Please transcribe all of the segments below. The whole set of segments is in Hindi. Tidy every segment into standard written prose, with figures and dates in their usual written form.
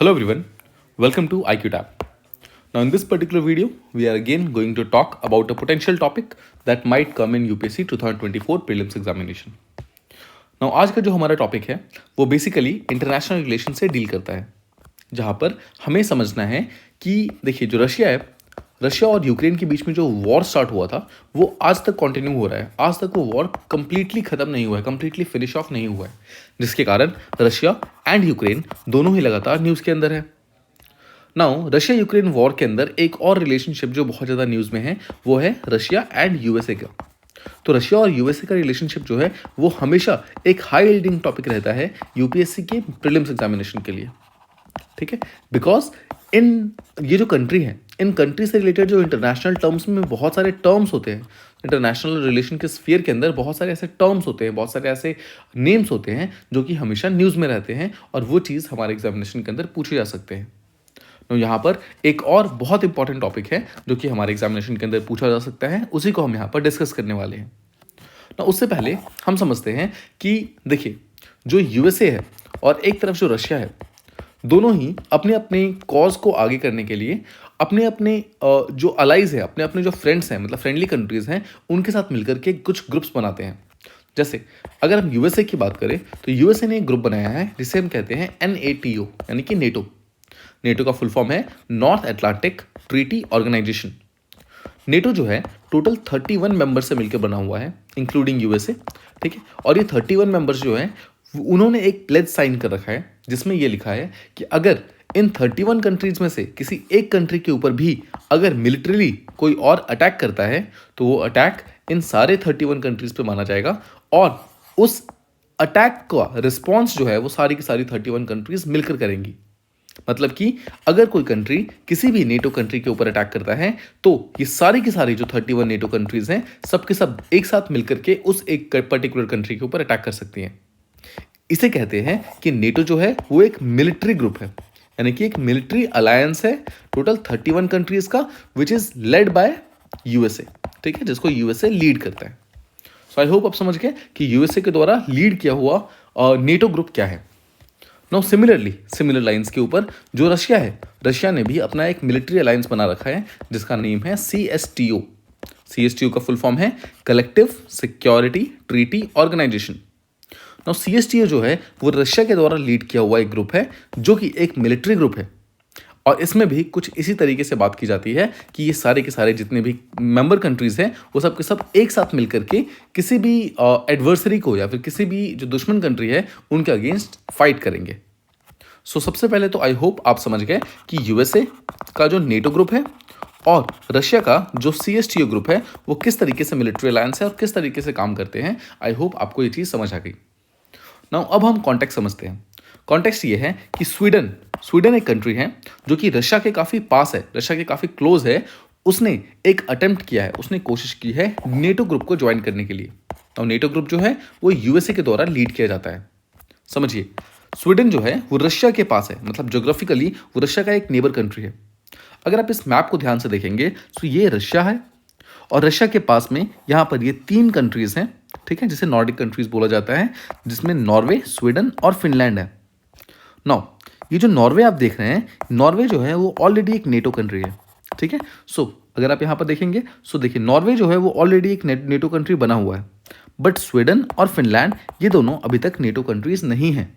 Hello everyone, welcome to IQTab. Now in this particular video, we are again going to talk about a potential topic that might come in UPSC 2024 prelims examination. Now आज का जो हमारा टॉपिक है वो बेसिकली इंटरनेशनल रिलेशन से डील करता है, जहाँ पर हमें समझना है कि देखिए जो रशिया और यूक्रेन के बीच में जो वॉर स्टार्ट हुआ था वो आज तक कंटिन्यू हो रहा है। आज तक वो वॉर कंप्लीटली खत्म नहीं हुआ है, कंप्लीटली फिनिश ऑफ नहीं हुआ है, जिसके कारण रशिया एंड यूक्रेन दोनों ही लगातार न्यूज़ के अंदर है। नाउ रशिया यूक्रेन वॉर के अंदर एक और रिलेशनशिप जो बहुत ज़्यादा न्यूज़ में है वो है रशिया एंड यूएसए का। तो रशिया और यूएसए का रिलेशनशिप जो है वो हमेशा एक हाई लीडिंग टॉपिक रहता है यूपीएससी के प्रीलिम्स एग्जामिनेशन के लिए, ठीक है। बिकॉज ये जो कंट्री है, इन कंट्री से रिलेटेड जो इंटरनेशनल टर्म्स में बहुत सारे टर्म्स होते हैं, इंटरनेशनल रिलेशन के स्फीयर के अंदर बहुत सारे ऐसे टर्म्स होते हैं, बहुत सारे ऐसे नेम्स होते हैं जो कि हमेशा न्यूज़ में रहते हैं और वो चीज़ हमारे एग्जामिनेशन के अंदर पूछे जा सकते हैं। तो यहाँ पर एक और बहुत इंपॉर्टेंट टॉपिक है जो कि हमारे एग्जामिनेशन के अंदर पूछा जा सकता है, उसी को हम यहाँ पर डिस्कस करने वाले हैं। ना उससे पहले हम समझते हैं कि देखिए जो यूएसए है और एक तरफ जो रशिया है, दोनों ही अपने अपने कॉज को आगे करने के लिए अपने अपने जो अलाइज है, अपने अपने जो फ्रेंड्स हैं, मतलब फ्रेंडली कंट्रीज़ हैं, उनके साथ मिलकर के कुछ ग्रुप्स बनाते हैं। जैसे अगर हम यूएसए की बात करें तो यूएसए ने एक ग्रुप बनाया है जिसे हम कहते हैं NATO, यानी कि नेटो। नेटो का फुल फॉर्म है North Atlantic Treaty Organisation. NATO जो है टोटल 31 मेंबर से मिलकर बना हुआ है, इंक्लूडिंग यूएसए, ठीक है। और ये 31 मेंबर्स जो हैं उन्होंने एक प्लेज साइन कर रखा है जिसमें ये लिखा है कि अगर इन 31 कंट्रीज में से किसी एक कंट्री के ऊपर भी अगर मिलिट्रीली कोई और अटैक करता है तो वो अटैक इन सारे 31 कंट्रीज पे माना जाएगा और उस अटैक का रिस्पॉन्स जो है वो सारी की सारी 31 कंट्रीज मिलकर करेंगी। मतलब कि अगर कोई कंट्री किसी भी नेटो कंट्री के ऊपर अटैक करता है तो ये सारी की सारी जो 31 नेटो कंट्रीज हैं सब के सब एक साथ मिलकर के उस एक पर्टिकुलर कंट्री के ऊपर अटैक कर सकती हैं। इसे कहते हैं कि नेटो जो है वो एक मिलिट्री ग्रुप है, यानी कि एक मिलिट्री अलायंस है टोटल 31 कंट्रीज का, which is led by USA, ठीक है, जिसको यूएसए लीड करता है। सो आई होप आप समझ गए कि यूएसए के द्वारा लीड किया हुआ नेटो ग्रुप क्या है। नाउ सिमिलर लाइंस के ऊपर जो रशिया है, रशिया ने भी अपना एक मिलिट्री अलायंस बना रखा है जिसका नेम है CSTO। CSTO का फुल फॉर्म है Collective Security Treaty Organisation. Now CSTO जो है वो रशिया के द्वारा लीड किया हुआ एक ग्रुप है जो कि एक मिलिट्री ग्रुप है और इसमें भी कुछ इसी तरीके से बात की जाती है कि ये सारे के सारे जितने भी मेंबर कंट्रीज हैं वो सब के सब एक साथ मिलकर के किसी भी एडवर्सरी को या फिर किसी भी जो दुश्मन कंट्री है उनके अगेंस्ट फाइट करेंगे। सो सबसे पहले तो आई होप आप समझ गए कि यूएसए का जो नेटो ग्रुप है और रशिया का जो CSTO ग्रुप है वो किस तरीके से मिलिट्री अलायंस है और किस तरीके से काम करते हैं। आई होप आपको ये चीज़ समझ आ गई। नाउ अब हम कॉन्टेक्स्ट समझते हैं। कॉन्टेक्स्ट ये है कि स्वीडन एक कंट्री है जो कि रशिया के काफ़ी पास है, रशिया के काफ़ी क्लोज है। उसने एक अटेम्प्ट किया है, उसने कोशिश की है नेटो ग्रुप को ज्वाइन करने के लिए। और नेटो ग्रुप जो है वो यूएसए के द्वारा लीड किया जाता है। समझिए स्वीडन जो है वो रशिया के पास है, मतलब ज्योग्राफिकली वो रशिया का एक नेबर कंट्री है। अगर आप इस मैप को ध्यान से देखेंगे तो ये रशिया है और रशिया के पास में यहाँ पर ये 3 कंट्रीज हैं, ठीक है, जिसे नॉर्डिक कंट्रीज बोला जाता है, जिसमें नॉर्वे, स्वीडन और फिनलैंड है। नाउ ये जो नॉर्वे आप देख रहे हैं, नॉर्वे जो है वो ऑलरेडी एक नेटो कंट्री है, ठीक है। सो अगर आप यहाँ पर देखेंगे सो देखिए नॉर्वे जो है वो ऑलरेडी एक नेटो कंट्री बना हुआ है, बट स्वीडन और फिनलैंड ये दोनों अभी तक नेटो कंट्रीज नहीं हैं।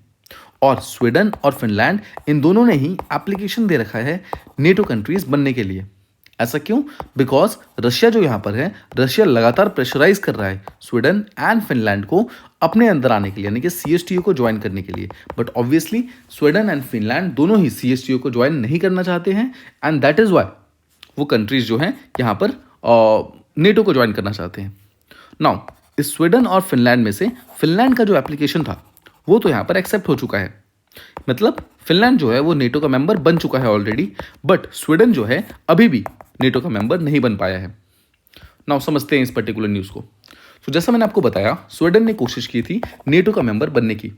और स्वीडन और फिनलैंड इन दोनों ने ही एप्लीकेशन दे रखा है नेटो कंट्रीज बनने के लिए। ऐसा क्यों? बिकॉज रशिया जो यहाँ पर है, रशिया लगातार प्रेशराइज कर रहा है स्वीडन एंड फिनलैंड को अपने अंदर आने के लिए, यानी कि CSTO को ज्वाइन करने के लिए। But obviously Sweden and Finland दोनों ही CSTO को ज्वाइन नहीं करना चाहते हैं एंड दैट इज़ वाई वो कंट्रीज जो हैं यहाँ पर नेटो को ज्वाइन करना चाहते हैं। नाउ इस स्वीडन और फिनलैंड में से फिनलैंड का जो एप्लीकेशन था वो तो यहाँ पर एक्सेप्ट हो चुका है, मतलब फिनलैंड जो है वो नेटो का मेंबर बन चुका है ऑलरेडी, बट स्वीडन जो है अभी भी नेटो का मेंबर नहीं बन पाया है। नाउ समझते हैं इस पर्टिकुलर न्यूज़ को। सो जैसा मैंने आपको बताया स्वीडन ने कोशिश की थी नेटो का मेंबर बनने की।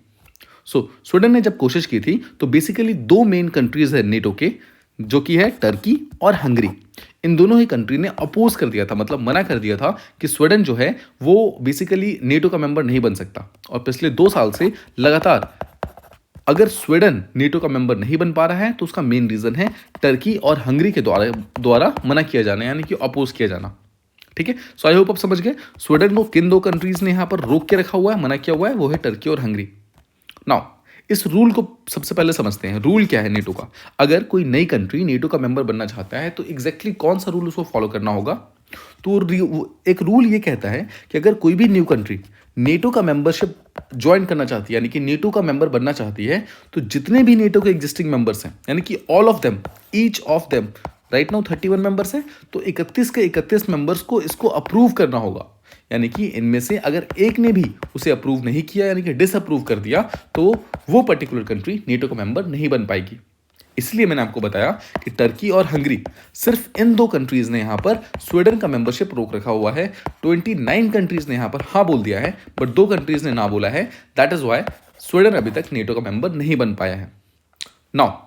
सो स्वीडन ने जब कोशिश की थी तो बेसिकली 2 मेन कंट्रीज है नेटो के, जो कि है टर्की और हंगरी। इन दोनों ही कंट्री ने अपोज कर दिया था, मतलब मना कर दिया था कि स्वीडन जो है वो बेसिकली नेटो का मेंबर नहीं बन सकता। और पिछले 2 साल से लगातार अगर स्वीडन नेटो का मेंबर नहीं बन पा रहा है तो उसका मेन रीजन है टर्की और हंगरी के द्वारा मना किया जाना, यानी कि अपोज किया जाना। ठीक है, सो आई होप आप समझ गए स्वीडन को किन दो कंट्रीज ने यहां पर रोक के रखा हुआ है, मना किया हुआ है, वो है टर्की और हंगरी। नाउ इस रूल को सबसे पहले समझते हैं। रूल क्या है नेटो का? अगर कोई नई कंट्री नेटो का मेंबर बनना चाहता है तो एग्जैक्टली कौन सा रूल उसको फॉलो करना होगा? तो एक रूल ये कहता है कि अगर कोई भी न्यू कंट्री नेटो का मेंबरशिप ज्वाइन करना चाहती है, यानी कि नेटो का मेंबर बनना चाहती है, तो जितने भी नेटो के एग्जिस्टिंग मेंबर्स हैं, यानी कि all of them, each of them, right now 31 members हैं, तो 31 के 31 मेंबर्स को इसको अप्रूव करना होगा। यानी कि इनमें से अगर एक ने भी उसे अप्रूव नहीं किया, यानी कि डिसअप्रूव कर दिया, तो वो पर्टिकुलर कंट्री नेटो का मेंबर नहीं बन पाएगी। इसलिए मैंने आपको बताया कि टर्की और हंगरी, सिर्फ इन दो कंट्रीज ने यहां पर स्वीडन का मेंबरशिप रोक रखा हुआ है। 29 कंट्रीज ने यहां पर हाँ बोल दिया है, बट दो कंट्रीज ने ना बोला है। दैट इज वाई स्वीडन अभी तक नेटो का मेंबर नहीं बन पाया है। नाउ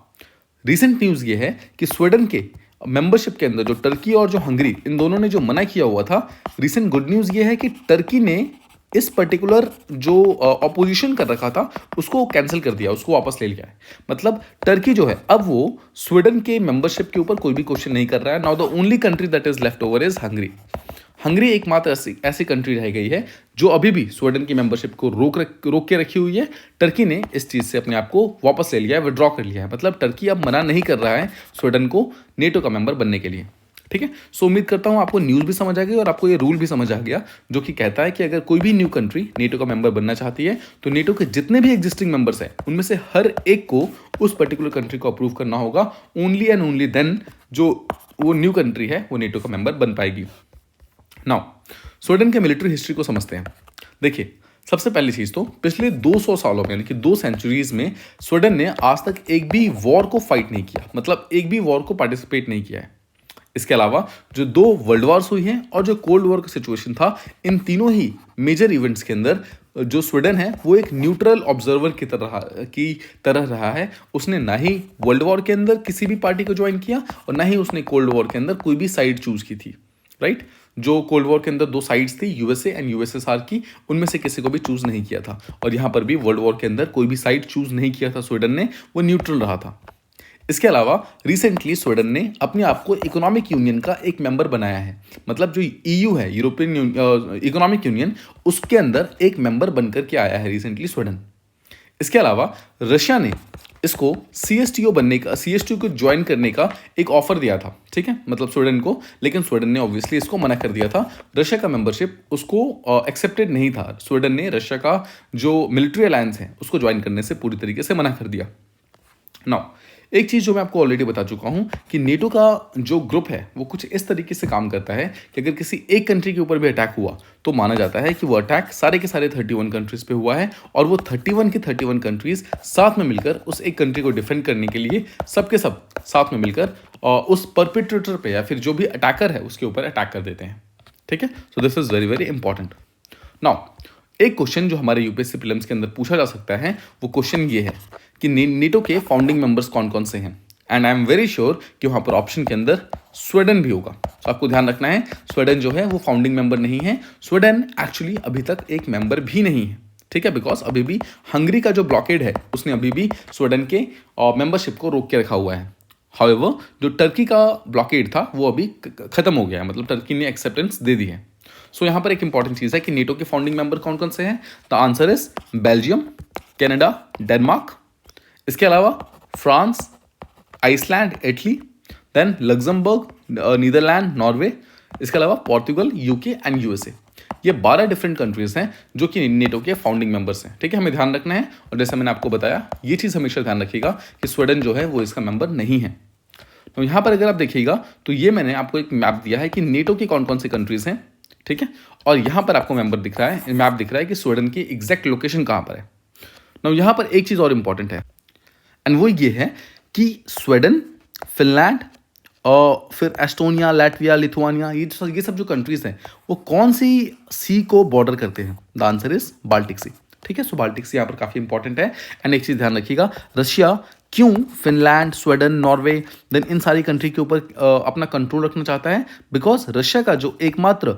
रिसेंट न्यूज ये है कि स्वीडन के मेंबरशिप के अंदर जो टर्की और जो हंगरी, इन दोनों ने जो मना किया हुआ था, रिसेंट गुड न्यूज ये है कि टर्की ने इस पर्टिकुलर जो ऑपोजिशन कर रखा था उसको कैंसिल कर दिया, उसको वापस ले लिया है। मतलब टर्की जो है अब वो स्वीडन के मेंबरशिप के ऊपर कोई भी क्वेश्चन नहीं कर रहा है। Now the only country that is left over is Hungary. Hungary एकमात्र ऐसी कंट्री रह गई है जो अभी भी स्वीडन की मेंबरशिप को रोक के रखी हुई है। टर्की ने इस चीज़ से अपने आप को वापस ले लिया है, विड्रॉ कर लिया है। मतलब टर्की अब मना नहीं कर रहा है स्वीडन को नेटो का मेंबर बनने के लिए। ठीक है, सो उम्मीद करता हूं आपको न्यूज़ भी समझ आ गई और आपको ये रूल भी समझ आ गया, जो कि कहता है कि अगर कोई भी न्यू कंट्री नेटो का मेंबर बनना चाहती है तो नेटो के जितने भी एग्जिस्टिंग मेंबर्स हैं उनमें से हर एक को उस पर्टिकुलर कंट्री को अप्रूव करना होगा। ओनली एंड ओनली देन जो वो न्यू कंट्री है वो नेटो का मेंबर बन पाएगी। नाउ स्वीडन के मिलिट्री हिस्ट्री को समझते हैं। देखिए, सबसे पहली चीज तो पिछले 200 सालों में, यानी कि 2 सेंचुरीज में स्वीडन ने आज तक एक भी वॉर को फाइट नहीं किया, मतलब एक भी वॉर को पार्टिसिपेट नहीं किया है। इसके अलावा जो 2 वर्ल्ड वॉर्स हुई हैं और जो कोल्ड वॉर का सिचुएशन था, इन तीनों ही मेजर इवेंट्स के अंदर जो स्वीडन है वो एक न्यूट्रल ऑब्जर्वर की तरह रहा है। उसने ना ही वर्ल्ड वॉर के अंदर किसी भी पार्टी को ज्वाइन किया और ना ही उसने कोल्ड वॉर के अंदर कोई भी साइड चूज की थी। राइट, जो कोल्ड वॉर के अंदर 2 साइड्स थी, यूएसए एंड यूएसएसआर की, उनमें से किसी को भी चूज नहीं किया था। और यहां पर भी वर्ल्ड वॉर के अंदर कोई भी साइड चूज नहीं किया था स्वीडन ने, वो न्यूट्रल रहा था। इसके अलावा रिसेंटली स्वीडन ने अपने आप को इकोनॉमिक यूनियन का एक मेंबर बनाया है। मतलब जो ईयू है, यूरोपियन इकोनॉमिक यूनियन, उसके अंदर एक मेंबर बनकर के आया है रिसेंटली स्वीडन। इसके अलावा रशिया ने इसको सीएसटीओ को ज्वाइन करने का एक ऑफर दिया था, ठीक है, मतलब स्वीडन को, लेकिन स्वीडन ने ऑब्वियसली इसको मना कर दिया था। रशिया का मेंबरशिप उसको एक्सेप्टेड नहीं था। स्वीडन ने रशिया का जो मिलिट्री अलायंस है उसको ज्वाइन करने से पूरी तरीके से मना कर दिया। नाउ एक चीज़ जो मैं आपको ऑलरेडी बता चुका हूं कि नेटो का जो ग्रुप है वो कुछ इस तरीके से काम करता है कि अगर किसी एक कंट्री के ऊपर भी अटैक हुआ तो माना जाता है कि वो अटैक सारे के सारे 31 कंट्रीज पे हुआ है और वो 31 की 31 कंट्रीज साथ में मिलकर उस एक कंट्री को डिफेंड करने के लिए सबके सब साथ में मिलकर उस परपिट्रेटर पे या फिर जो भी अटैकर है उसके ऊपर अटैक कर देते हैं। ठीक है, so this is very very important. Now एक क्वेश्चन जो हमारे यूपीएससी प्रीलिम्स के अंदर पूछा जा सकता है वो क्वेश्चन ये है कि नेटो के फाउंडिंग मेंबर्स कौन कौन से हैं, and I am very sure कि वहां पर ऑप्शन के अंदर स्वीडन भी होगा। तो आपको ध्यान रखना है, स्वीडन जो है वो फाउंडिंग मेंबर नहीं है। स्वीडन एक्चुअली अभी तक एक मेंबर भी नहीं है, ठीक है, बिकॉज अभी भी हंगरी का जो ब्लॉकेड है उसने अभी भी स्वीडन के मेंबरशिप को रोक के रखा हुआ है। हाउएवर जो टर्की का ब्लॉकेड था वो अभी खत्म हो गया है, मतलब टर्की ने एक्सेप्टेंस दे दी है। सो यहां पर एक इंपॉर्टेंट चीज है कि नेटो के फाउंडिंग मेंबर कौन कौन से हैं। The answer is Belgium, Canada, Denmark, इसके अलावा France, Iceland, Italy, then Luxembourg, Netherlands, Norway, इसके अलावा पोर्तुगल, यूके एंड यूएसए। ये 12 डिफरेंट कंट्रीज हैं जो कि नेटो के फाउंडिंग मेंबर्स हैं। ठीक है, हमें ध्यान रखना है और जैसे मैंने आपको बताया ये चीज़ हमेशा ध्यान रखिएगा कि स्वीडन जो है वो इसका मेंबर नहीं है। तो यहाँ पर अगर आप देखिएगा तो ये मैंने आपको एक मैप दिया है कि नेटो की कौन कौन सी कंट्रीज हैं, ठीक है, और यहाँ पर आपको मेंबर दिख रहा है, मैप दिख रहा है कि स्वीडन की एग्जैक्ट लोकेशन कहाँ पर है। ना यहाँ पर एक चीज़ और इंपॉर्टेंट है एंड वो ये है कि स्वीडन, फिनलैंड और फिर एस्टोनिया, लैटविया, लिथुआनिया, ये सब जो कंट्रीज हैं वो कौन सी सी को बॉर्डर करते हैं। द आंसर इज बाल्टिक सी। ठीक है, सो बाल्टिक सी यहाँ पर काफ़ी इंपॉर्टेंट है। एंड एक चीज़ ध्यान रखिएगा, रशिया क्यों Finland, Sweden, Norway, then in सारी कंट्री के ऊपर अपना कंट्रोल रखना चाहता है, बिकॉज रशिया का जो एकमात्र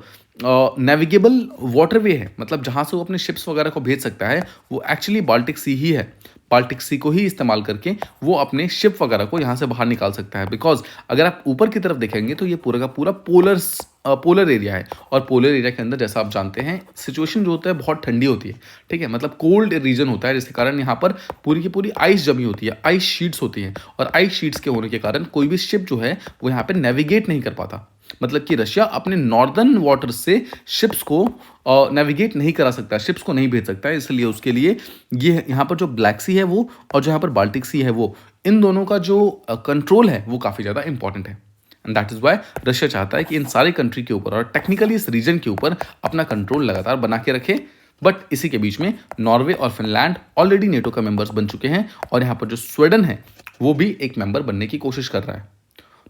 नेविगेबल वाटरवे है, मतलब जहाँ से वो अपने शिप्स वगैरह को भेज सकता है, वो एक्चुअली बाल्टिक सी ही है। बाल्टिक सी को ही इस्तेमाल करके वो अपने शिप वगैरह को यहाँ से बाहर निकाल सकता है। बिकॉज अगर आप ऊपर की तरफ देखेंगे तो ये पूरा का पूरा पोलर एरिया है, और पोलर एरिया के अंदर जैसा आप जानते हैं सिचुएशन जो होता है बहुत ठंडी होती है, ठीक है, मतलब कोल्ड रीजन होता है, जिसके कारण यहाँ पर पूरी की पूरी आइस जमी होती है, आइस शीट्स होती हैं, और आइस शीट्स के होने के कारण कोई भी शिप जो है वो यहाँ पर नेविगेट नहीं कर पाता। मतलब कि रशिया अपने नॉर्दर्न वाटर से शिप्स को नेविगेट नहीं करा सकता, शिप्स को नहीं भेज सकता है, इसलिए उसके लिए ये यहाँ पर जो ब्लैक सी है वो और जो यहाँ पर बाल्टिक सी है वो, इन दोनों का जो कंट्रोल है वो काफ़ी ज़्यादा इंपॉर्टेंट है। And that is why Russia चाहता है कि इन सारे कंट्री के ऊपर और टेक्निकली इस रीजन के ऊपर अपना कंट्रोल लगातार बना के रखे। बट इसी के बीच में नॉर्वे और फिनलैंड ऑलरेडी नेटो का मेंबर्स बन चुके हैं, और यहाँ पर जो स्वीडन है वो भी एक मेंबर बनने की कोशिश कर रहा है।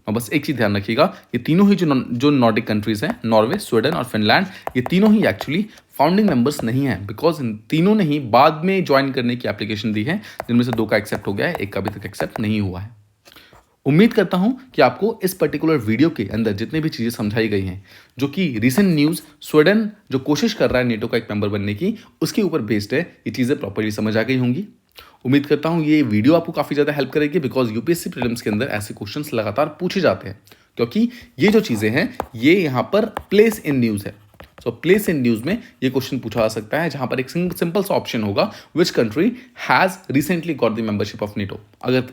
और बस एक चीज़ ध्यान रखिएगा, ये तीनों ही जो नॉर्डिक कंट्रीज़ हैं, नॉर्वे, स्वीडन और फिनलैंड, ये तीनों ही एक्चुअली फाउंडिंग मेंबर्स नहीं हैं, बिकॉज इन तीनों ने ही बाद में ज्वाइन करने की एप्लीकेशन दी है, जिनमें से 2 का एक्सेप्ट हो गया है, एक का अभी तक एक्सेप्ट नहीं हुआ है। उम्मीद करता हूं कि आपको इस पर्टिकुलर वीडियो के अंदर जितनी भी चीज़ें समझाई गई हैं, जो कि रीसेंट न्यूज़ स्वीडन जो कोशिश कर रहा है नेटो का एक मेंबर बनने की, उसके ऊपर बेस्ड है, ये चीज़ें प्रॉपर्ली समझ आ गई होंगी। उम्मीद करता हूं ये वीडियो आपको काफ़ी ज़्यादा हेल्प करेगी, बिकॉज यूपीएससी प्रीलिम्स के अंदर ऐसे क्वेश्चंस लगातार पूछे जाते हैं, क्योंकि ये जो चीज़ें हैं ये यहाँ पर प्लेस इन न्यूज़ है। सो प्लेस इन न्यूज़ में ये क्वेश्चन पूछा जा सकता है, जहाँ पर एक सिंपल सा ऑप्शन होगा, which country has recently got the membership of NATO. अगर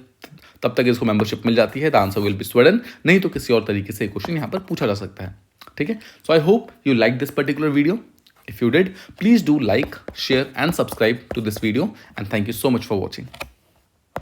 तब तक इसको मेंबरशिप मिल जाती है, the answer will be Sweden, नहीं तो किसी और तरीके से क्वेश्चन यहाँ पर पूछा जा सकता है, ठीक है। So I hope you like this particular video. If you did, please do like, share and subscribe to this video, and thank you so much for watching.